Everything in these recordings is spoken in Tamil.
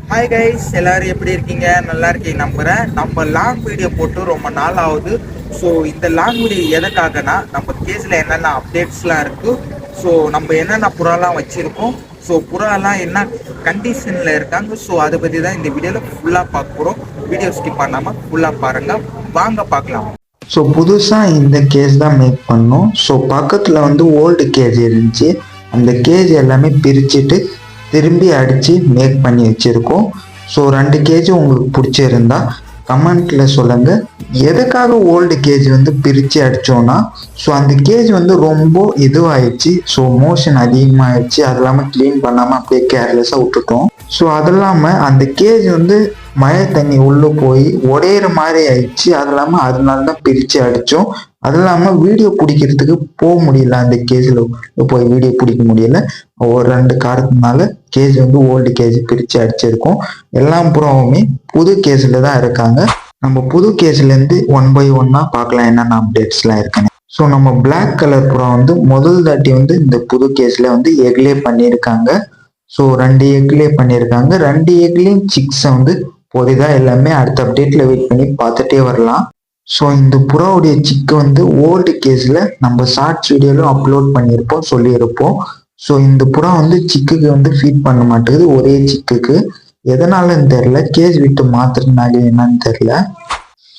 ஹாய் கைஸ், எல்லாரும் எப்படி இருக்கீங்க? நல்லா இருக்கீங்க நம்புகிறேன். நம்ம லாங் வீடியோ போட்டு ரொம்ப நாள் ஆகுது. ஸோ இந்த லாங் வீடியோ எதுக்காகனா, நம்ம கேஸில் என்னென்ன அப்டேட்ஸ்லாம் இருக்குது, ஸோ நம்ம என்னென்ன புறாலாம் வச்சுருக்கோம், ஸோ புறாலாம் என்ன கண்டிஷனில் இருக்காங்க, ஸோ அதை பற்றி தான் இந்த வீடியோவில் ஃபுல்லாக பார்க்க போகிறோம். வீடியோ ஸ்கிப் பண்ணாமல் ஃபுல்லாக பாருங்கள். வாங்க பார்க்கலாம். ஸோ புதுசாக இந்த கேஸ் தான் மேக் பண்ணோம். ஸோ பக்கத்தில் வந்து ஓல்டு கேஜ் இருந்துச்சு. அந்த கேஜ் எல்லாமே பிரிச்சுட்டு திரும்பி அடித்து மேக் பண்ணி வச்சுருக்கோம். ஸோ 2 கேஜ் உங்களுக்கு பிடிச்சிருந்தா கமெண்ட்டில் சொல்லுங்கள். எதுக்காக ஓல்டு கேஜ் வந்து பிரித்து அடித்தோன்னா, ஸோ அந்த கேஜ் வந்து ரொம்ப இதுவாகிடுச்சு. ஸோ மோஷன் அதிகமாகிடுச்சு. அது இல்லாமல் க்ளீன் பண்ணாமல் அப்படியே கேர்லெஸ்ஸாக விட்டுட்டோம். ஸோ அது இல்லாமல் அந்த கேஜ் வந்து மழை தண்ணி உள்ளே போய் உடையிற மாதிரி ஆயிடுச்சு. அது இல்லாமல் அதனால தான் பிரித்து அடித்தோம். அது இல்லாமல் வீடியோ பிடிக்கிறதுக்கு போக முடியல. அந்த கேஜில் போய் வீடியோ பிடிக்க முடியல. ஒரு 2 காரணத்தினால கேஜ் வந்து ஓல்டு கேஜ் பிரித்து அடிச்சிருக்கோம். எல்லா புறாவுமே புது கேஜில் தான் இருக்காங்க. நம்ம புது கேஜ்லேருந்து 1 by 1 பார்க்கலாம் என்னென்ன அப்டேட்ஸ்லாம் இருக்குன்னு. ஸோ நம்ம பிளாக் கலர் புறா வந்து முதல் தாட்டி வந்து இந்த புது கேஸில் வந்து எக்லே பண்ணியிருக்காங்க. ஸோ 2 எக்லே பண்ணியிருக்காங்க. 2 எக்லேயும் சிக்ஸை வந்து பொரிதா எல்லாமே அடுத்த அப்டேட்டில் வெயிட் பண்ணி பார்த்துட்டே வரலாம். ஸோ இந்த புறாவுடைய சிக்கு வந்து ஓல்டு கேஸில் நம்ம ஷார்ட்ஸ் வீடியோலும் அப்லோட் பண்ணியிருப்போம், சொல்லியிருப்போம். ஸோ இந்த புறா வந்து சிக்குக்கு வந்து ஃபீட் பண்ண மாட்டேங்குது. ஒரே சிக்குக்கு எதனாலன்னு தெரில, கேஜ் விட்டு மாத்துறதுனால என்னன்னு தெரில.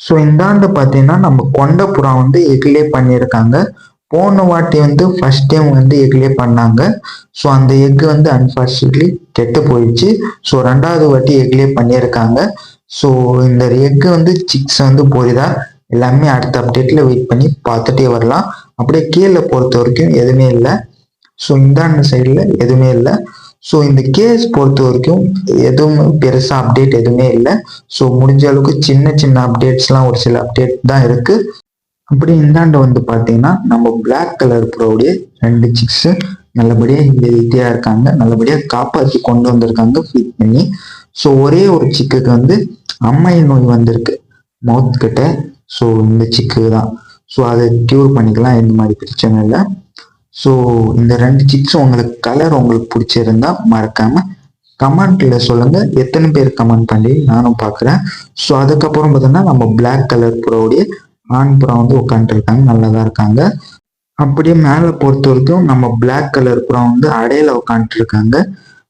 ஸோ இந்தாண்டு பார்த்தீங்கன்னா நம்ம கொண்ட புறா வந்து எக்லே பண்ணியிருக்காங்க. போன வாட்டி வந்து ஃபர்ஸ்ட் டைம் வந்து எக்லே பண்ணாங்க. ஸோ அந்த எக் வந்து அன்ஃபார்ச்சுனேட்லி கெட்டு போயிடுச்சு. ஸோ 2வது வாட்டி எக்லே பண்ணியிருக்காங்க. ஸோ இந்த எக்கு வந்து சிக்ஸ் வந்து போரிதா எல்லாமே அடுத்த அப்டேட்டில் வெயிட் பண்ணி பார்த்துட்டே வரலாம். அப்படியே கீழே பொறுத்த வரைக்கும் எதுவுமே இல்லை. ஸோ இந்தாண்ட சைடில் எதுவுமே இல்லை. ஸோ இந்த கேஸ் பொறுத்த வரைக்கும் எதுவும் பெருசாக அப்டேட் எதுவுமே இல்லை. ஸோ முடிஞ்ச அளவுக்கு சின்ன சின்ன அப்டேட்ஸ்லாம் ஒரு சில அப்டேட் தான் இருக்குது. அப்படி இந்தாண்ட வந்து பார்த்தீங்கன்னா நம்ம பிளாக் கலர் ப்ரோடைய 2 சிக்ஸு நல்லபடியாக ஹெல்த்தியாக இருக்காங்க. நல்லபடியாக காப்பாற்றி கொண்டு வந்திருக்காங்க ஃபீட் பண்ணி. ஸோ ஒரே ஒரு சிக்குக்கு வந்து அம்மை நோய் வந்திருக்கு மவுத் கிட்ட. ஸோ இந்த சிக்கு தான். ஸோ அதை க்யூர் பண்ணிக்கலாம், எந்த மாதிரி பிரச்சனை இல்லை. ஸோ இந்த 2 சிக்ஸும் உங்களுக்கு கலர் உங்களுக்கு பிடிச்சிருந்தா மறக்காம கமெண்ட்ல சொல்லுங்க. எத்தனை பேர் கமெண்ட் பண்ணி நானும் பார்க்குறேன். ஸோ அதுக்கப்புறம் பார்த்தோம்னா நம்ம பிளாக் கலர் ப்ரோடைய ஆண் புறா வந்து உட்காந்துருக்காங்க, நல்லா தான் இருக்காங்க. அப்படியே மேலே பொறுத்த வரைக்கும் நம்ம பிளாக் கலர் புறா வந்து அடையில உட்காந்துருக்காங்க.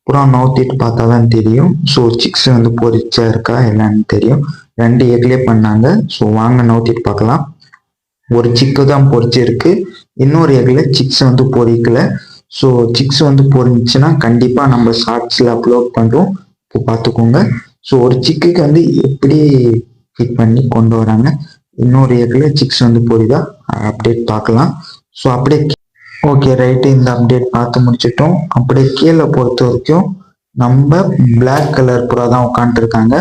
புறா நோத்திட்டு பார்த்தா தான் தெரியும். ஸோ சிக்ஸ் வந்து பொரிச்சா இருக்கா என்னன்னு தெரியும். 2 எக்லே பண்ணாங்க. ஸோ வாங்க நோத்திட்டு பார்க்கலாம். ஒரு சிக்கு தான் பொரிச்சிருக்கு, இன்னொரு எக்ல சிக்ஸ் வந்து பொரிக்கல. ஸோ சிக்ஸ் வந்து பொரிஞ்சுன்னா கண்டிப்பாக நம்ம ஷார்ட்ஸில் அப்லோட் பண்ணுறோம், இப்போ பார்த்துக்கோங்க. ஸோ ஒரு சிக்குக்கு வந்து எப்படி ஃபிட் பண்ணி கொண்டு வராங்க, இன்னொரு எக்ல சிக்ஸ் வந்து பொரிதா அப்டேட் பார்க்கலாம். ஸோ அப்படியே ஓகே ரைட்டு, இந்த அப்டேட் பார்த்து முடிச்சிட்டோம். அப்படியே கீழே பொறுத்த வரைக்கும் நம்ம பிளாக் கலர் புறா தான் உட்காந்துருக்காங்க.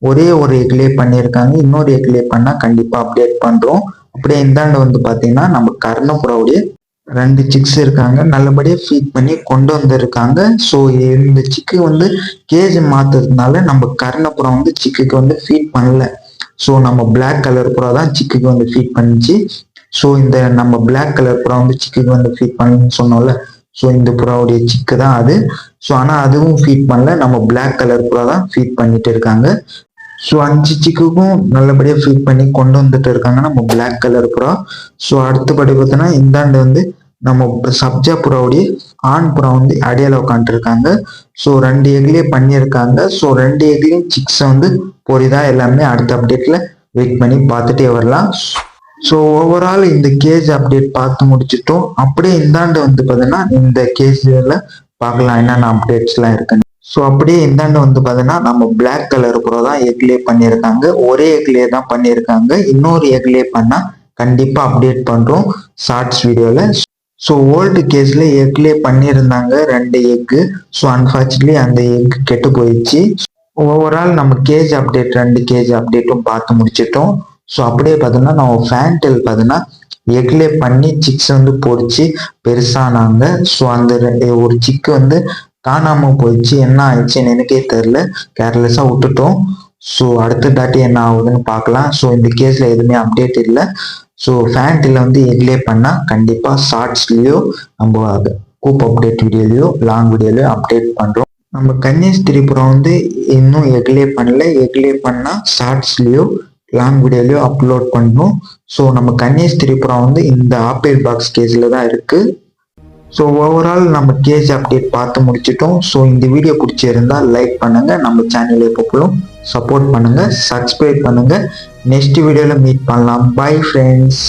ஒரே ஒரு எக்லே பண்ணியிருக்காங்க, இன்னொரு எக்லே பண்ணால் கண்டிப்பாக அப்டேட் பண்ணுறோம். அப்படியே இந்தாண்டு வந்து பார்த்தீங்கன்னா நம்ம கர்ணப்புறாவுடைய 2 சிக்ஸ் இருக்காங்க, நல்லபடியாக ஃபீட் பண்ணி கொண்டு வந்திருக்காங்க. ஸோ இந்த சிக்கு வந்து கேஜ் மாத்துறதுனால நம்ம கர்ணப்புறா வந்து சிக்குக்கு வந்து ஃபீட் பண்ணல. ஸோ நம்ம பிளாக் கலர் புறா தான் சிக்குக்கு வந்து ஃபீட் பண்ணிச்சு. ஸோ இந்த நம்ம பிளாக் கலர் புறா வந்து சிக்குக்கு வந்து ஃபீட் பண்ணணும்னு சொன்னோம்ல, ஸோ இந்த புறாவுடைய சிக்கு தான் அது. ஸோ ஆனால் அதுவும் ஃபீட் பண்ணல, நம்ம பிளாக் கலர் புறா தான் ஃபீட் பண்ணிட்டு இருக்காங்க. ஸோ 5 சிக்குக்கும் நல்லபடியாக ஃபீட் பண்ணி கொண்டு வந்துட்டு இருக்காங்க நம்ம பிளாக் கலர் புறா. ஸோ அடுத்தபடி பார்த்தோன்னா இந்தாண்டு வந்து நம்ம சப்ஜா புறாவுடைய ஆண் புறா வந்து அடியால உட்காந்துருக்காங்க. ஸோ 2 எக்லேயே பண்ணியிருக்காங்க. ஸோ 2 எக்லேயும் சிக்ஸை வந்து பொரிதா எல்லாமே அடுத்த அப்டேட்ல வெயிட் பண்ணி பார்த்துட்டே வரலாம். ஸோ ஓவரால் இந்த கேஜ் அப்டேட் பார்த்து முடிச்சிட்டோம். அப்படியே இந்தாண்டு வந்து பார்த்தீங்கன்னா இந்த கேஜில் பார்க்கலாம் என்னென்ன அப்டேட்ஸ்லாம் இருக்குன்னு. ஸோ அப்படியே இந்தாண்டு வந்து பார்த்தீங்கன்னா நம்ம பிளாக் கலர் புறா தான் எக்லே பண்ணியிருக்காங்க. ஒரே எக்லே தான் பண்ணியிருக்காங்க. இன்னொரு எக்லே பண்ணால் கண்டிப்பாக அப்டேட் பண்ணுறோம் ஷார்ட்ஸ் வீடியோவில். ஸோ ஓல்டு கேஸில் எக்லே பண்ணியிருந்தாங்க 2 எக்கு. ஸோ அன்ஃபார்ச்சுனேட்லி அந்த எக் கெட்டு போயிடுச்சு. ஓவரால் நம்ம கேஜ் அப்டேட் 2 கேஜ் அப்டேட்டும் பார்த்து முடிச்சிட்டோம். ஸோ அப்படியே பார்த்தோம்னா நம்ம ஃபேன்டெல் பார்த்தோன்னா எக்லே பண்ணி சிக்ஸ் வந்து பொரிச்சு பெருசானாங்க. ஸோ அந்த ஒரு சிக்கு வந்து காணாமல் போயிடுச்சு. என்ன ஆயிடுச்சுன்னு எனக்கே தெரில, கேர்லெஸ்ஸாக விட்டுட்டோம். ஸோ அடுத்த தாட்டி என்ன ஆகுதுன்னு பார்க்கலாம். ஸோ இந்த கேஸில் எதுவுமே அப்டேட் இல்லை. ஸோ ஃபேன்டில் வந்து எக்லே பண்ணால் கண்டிப்பாக ஷார்ட்ஸ்லேயோ நம்ம கூப் அப்டேட் வீடியோலையோ லாங் வீடியோலையோ அப்டேட் பண்ணுறோம். நம்ம கன்னியஸ் திரிபுரம் வந்து இன்னும் எக்லே பண்ணல. எக்லே பண்ணால் ஷார்ட்ஸ்லேயோ லாங் வீடியோலையோ அப்லோட் பண்ணணும். ஸோ நம்ம கன்னியஸ் திரிபுரம் வந்து இந்த ஆப்பிள் பாக்ஸ் கேஸில் தான் இருக்குது. ஸோ ஓவரால் நம்ம கேஸ் அப்டேட் பார்த்து முடிச்சிட்டோம். ஸோ இந்த வீடியோ பிடிச்சிருந்தா லைக் பண்ணுங்கள், நம்ம சேனலை எப்போவும் சப்போர்ட் பண்ணுங்கள், சப்ஸ்கிரைப் பண்ணுங்கள். நெக்ஸ்ட் வீடியோவில் மீட் பண்ணலாம். Bye friends.